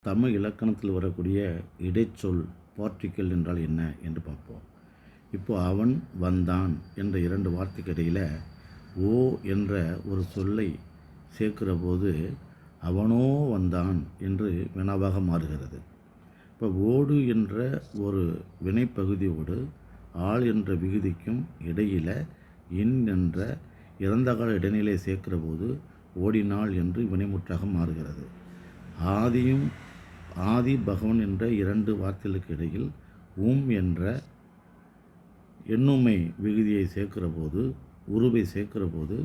தமிழ் இலக்கணத்தில் வரக்கூடிய இடைச்சொல் பார்ட்டிக்கல் என்றால் என்ன என்று பார்ப்போம். இப்போ அவன் வந்தான் என்ற இரண்டு வார்த்தைக்கு இடையில் ஓ என்ற ஒரு சொல்லை சேர்க்கிற போது அவனோ வந்தான் என்று வினாவாக மாறுகிறது. இப்போ ஓடு என்ற ஒரு வினைப்பகுதியோடு ஆள் என்ற விகுதிக்கும் இடையில் இன் என்ற இறந்த கால இடைநிலை சேர்க்கிற போது ஓடினாள் என்று வினைமுற்றாக மாறுகிறது. ஆதி பகவன் என்ற இரண்டு வார்த்தைகளுக்கு இடையில் என்ற எண்ணுமை விகுதியை சேர்க்கிற போது உருவை சேர்க்கிற போது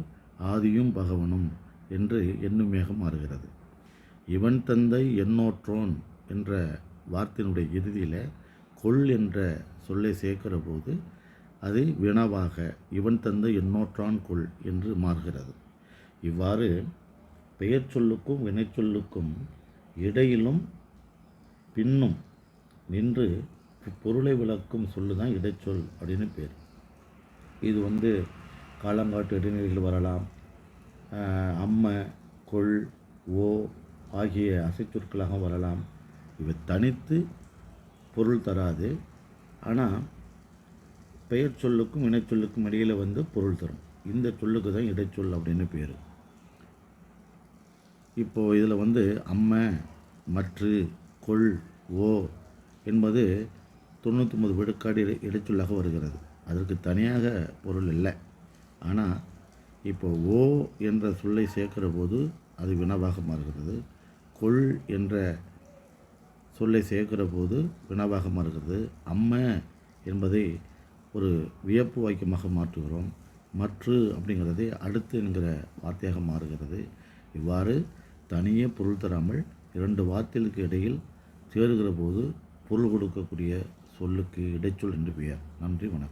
ஆதியும் பகவனும் என்று எண்ணுமையாக மாறுகிறது. இவன் தந்தை எண்ணோற்றோன் என்ற வார்த்தையினுடைய இறுதியில் கொள் என்ற சொல்லை சேர்க்கிற போது அது வினாவாக இவன் தந்தை எண்ணோற்றான் கொள் என்று மாறுகிறது. இவ்வாறு பெயர் சொல்லுக்கும் வினைச்சொல்லுக்கும் இடையிலும் பின்னும் நின்று பொருளை விளக்கும் சொல்லு தான் இடைச்சொல் அப்படின்னு பேர். இது காலங்காட்டு இடைநிலைகள் வரலாம். அம்ம, கொள், ஓ ஆகிய அசைச்சொற்களாக வரலாம். இவை தனித்து பொருள் தராது. ஆனால் பெயர் சொல்லுக்கும் வினைச்சொல்லுக்கும் இடையில் பொருள் தரும். இந்த சொல்லுக்கு தான் இடைச்சொல் அப்படின்னு பேர். இப்போது இதில் அம்ம, மற்று, கொள், ஓ என்பது 99 விழுக்காடு இடைச்சொல்லாக வருகிறது. அதற்கு தனியாக பொருள் இல்லை. ஆனால் இப்போ ஓ என்ற சொல்லை சேர்க்கிற போது அது வினாவாக மாறுகிறது. கொள் என்ற சொல்லை சேர்க்கிற போது வினாவாக மாறுகிறது. அம்ம என்பதை ஒரு வியப்பு வாக்கியமாக மாற்றுகிறோம். மற்று அப்படிங்கிறதை அடுத்து என்கிற வார்த்தையாக மாறுகிறது. இவ்வாறு தனியே பொருள் தராமல் இரண்டு வார்த்தைகளுக்கு இடையில் சேருகிற போது பொருள் கொடுக்கக்கூடிய சொல்லுக்கு இடைச்சொல் என்று பெயர். நன்றி, வணக்கம்.